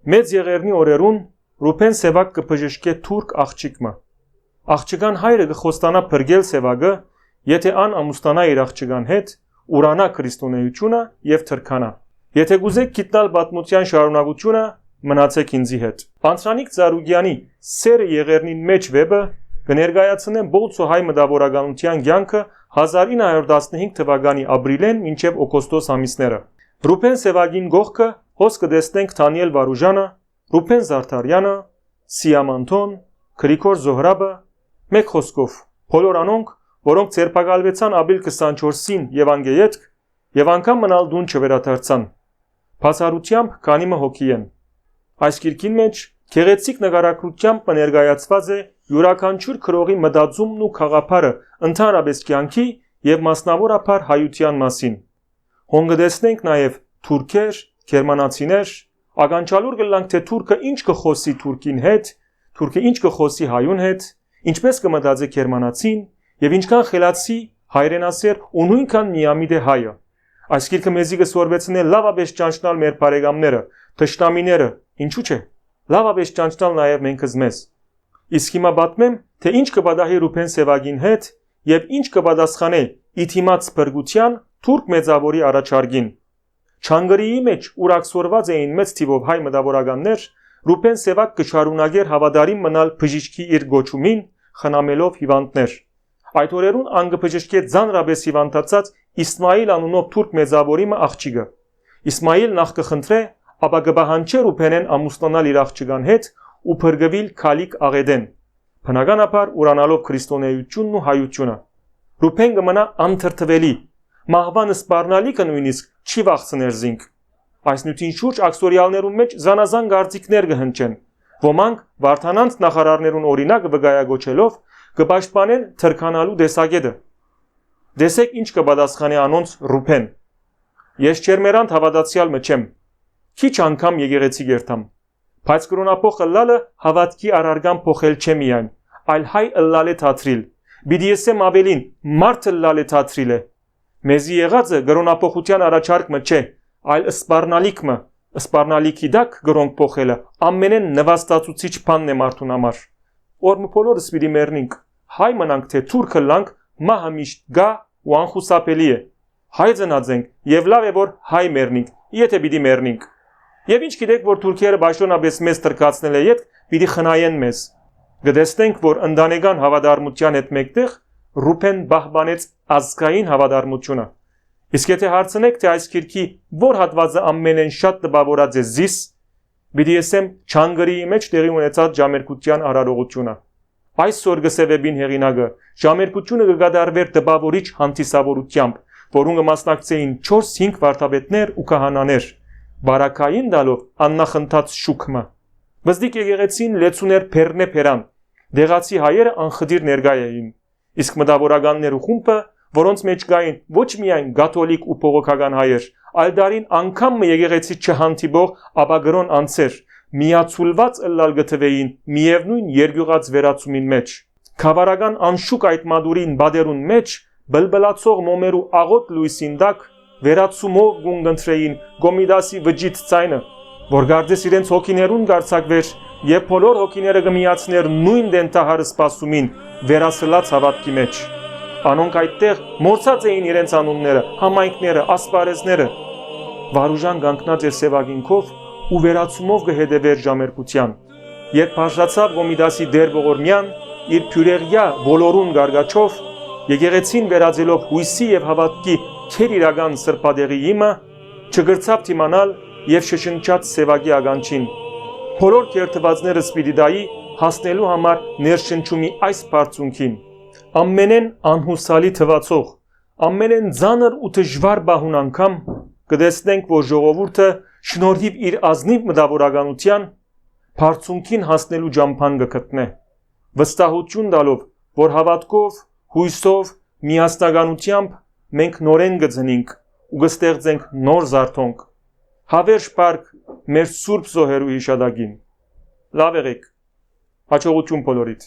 Մեծ եղերնի օրերուն Ռուփեն Սևակ կփժշկե թուրք աղջիկը։ Աղջկան հայրը կխոստանա փրկել Սևակը, եթե ան ամուսնանա իր աղջկան հետ, ուրանա քրիստոնեությունը եւ թրքանա։ Եթե գուզեք գիտնալ պատմության շարունակությունը, մնացեք ինձի հետ։ Պանցրանիկ Ծառուգյանի Սերը եղերնին մեջ վեպը կներկայացնեն Բոլցո հայ մտավորականության կյանքը 1915 թվականի ապրիլեն մինչև օգոստոս ամիսները։ Ռուփեն Սևակին գողքը հոս կտեսնենք Դանիել Վարուժանը, Ռուփեն Զարդարյանը, Սիամանթոն, Գրիգոր Զոհրաբը, մեկ խոսքով բոլոր անոնք, որոնք ցերպակալվեցան ապրիլ 24-ին Եվանգելիետք եւ անգամ մնալ դուն չվերադարձան։ Բացառությամբ քանիմը հոգի են։ Այս գիրքին մեջ գեղեցիկ նկարագրությամբ ներկայացված է յուրաքանչյուր քրողի մտածումն ու խաղապարը ընդհանրապես կյանքի եւ մասնավորապես հայության մասին։ Հոնգդեսնենք նաեւ թուրքեր, գերմանացիներ, ականջալուր գլանք թե թուրքը ինչ կխոսի թուրքին հետ, թուրքը ինչ կխոսի հայուն հետ, ինչպես կմտածի գերմանացին եւ ինչքան խելացի հայրենասեր ու նույնքան միամիտ է հայը։ Այս գիրքը մեզի կսորվեցնե լավապես ճանչնալ մեր բարեկամները, թշնամիները, ինչու՞ չէ։ Լավապես ճանչնալ նաեւ մենք մեզ։ Իսկ հիմա պատմեմ, թե ինչ կպատահի Ռուփեն Սևակին հետ եւ ինչ կպատասխանե իթիմաց փրկության թուրք մեծավորի առաջարկին։ Չանգրիի մեջ ուրաքսորված էին մեծ թիվով հայ մտավորականներ, Ռուփեն Սևակ կշարունակեր հավատարիմ մնալ բժիշկի իր գոչումին, խնամելով հիվանդներ։ Այդ օրերուն ան կբժշկե ձանրապես հիվանդացած Իսմայիլ անունով թուրք մեծավորի աղջիկը։ Իսմայիլ նախ կխնդրե, ապա կբահանչե Ռուփենեն ամուսնանալ իր աղջկան հետ ու փրկվել քալիք աղեդեն։ Բնականաբար ուրանալով քրիստոնեությունն ու հայությունը։ Ռուփեն կմնա անթրթվելի, մահվան սպառնալիքը նույնիսկ չի վախցներ զինք։ Այս նյութին շուրջ ակսորիալներուն մեջ զանազան գարծիքներ կհնչեն։ Ոմանք վարդանանց նախարարներուն օրինակ վկայագոչելով կպաշտպանեն թրքանալու դեսագետը։ Դեսեք ինչ կպատասխանի անոնց Ռուփեն։ Ես չերմերանդ հավատացյալ մչեմ։ Քիչ անգամ եկեղեցի գերտամ։ Բայց կրոնապող ըլլալը հավատքի առարգան փոխել չէ միայն, այլ հայ ըլլալ է թատրիլ։ Բիդի եսեմ ավելին, մարդ ըլլալ է թատրիլ է։ Մեզի եղածը կրոնապողության առաջարկը չէ, այլ սպառնալիքը, սպառնալիքի դակ գրոնք փոխելը ամենեն նվաստացուցիչ բանն է մարդուն համար։ Օրը բոլորս պիտի մեռնենք, հայ մնանք թե թուրքը լանք, մահը միշտ գա ու անխուսափելի է։ Հայ ծնածենք եւ լավ է որ հայ մեռնենք, եթե պիտի մեռնենք։ Եվ ինչ գիտեք որ թուրքերը բաշտոնապես մեզ տրկացնել է յետ պիտի խնայեն մեզ։ Գտեսնենք որ ընտանեկան հավատարմության հետ մեկտեղ Ռուփեն պահպանեց ազգային հավատարմությունը։ Իսկ եթե հարցնեք թե այս գիրքի որ հատվածը ամենեն շատ տպավորած է զիս, պիտի ասեմ Չանգրիի մեջ տեղի ունեցած ժամերկության արարողությունը։ Այսօր գսեվեբին հեղինակը ժամերկությունը կգադարվեր տպավորիչ հանդիսավորությամբ, որոնք մասնակցեին 4-5 վարդապետներ ու քահանաներ, բարակային դալով աննախընթաց շուքմը։ Բզդիկ եկեղեցին լեցուներ փերնե փերան, դեղացի հայերը անխդիր ներկա էին, իսկ մտավորականներ ու խումբը, որոնց մեջ կային ոչ միայն կաթոլիկ ու բողոքական հայեր, այլ դարին անգամ եկեղեցի չհանդիպող ապագրոն անձեր, միացուլված ըլլալ գտվեին միևնույն երկյուղած վերացումին մեջ։ Խավարական անշուկ այդ մադուրին բادرուն մեջ բլբլացող մոմերու աղոտ լույսին դակ վերացումով գունգընտրեին Գոմիդասի վջիթ ցայնը, որ գարձես իրենց հոգիներուն գարցակվեր եւ բոլոր հոգիները կմիացներ նույն դենտահար սպասումին վերասլած հավատքի մեջ։ Անոնք այդտեղ մորցած էին իրենց անունները, համայնքները, ասպարեզները։ Վարուժան կանգնած էր Սևակինքով ու վերացումով կհետևեր ժամերկության։ Երբ բաժացավ Գոմիդասի դեր ողորմյան իր փյուրեղյա բոլորուն գարգաչով, եկեղեցին վերածելով հույսի եւ հավատքի քեր իրական սրբադեղի իմը, չգրցավ թիմանալ եւ շշնչած Սևակի ականջին։ Բոլոր քերթվածները սպիրիդայի հասնելու համար ներշնչումի այս բարձունքին։ Ամենեն անհուսալի թվացող, ամենեն ծանր ու դժվար բահուն անգամ կտեսնենք, որ ժողովուրդը շնորհիվ իր ազնիվ մտավորականության բարձունքին հասնելու ճամփան կգտնե, վստահություն տալով, որ հավատքով, հույսով, միասնականությամբ մենք նորեն կծնենք ու կստեղծենք նոր զարթոնք։ Հավերժ պարկ մեր սուրբ զոհերու հիշադակին։ Լավ եղեք, հաջողություն բոլորիդ։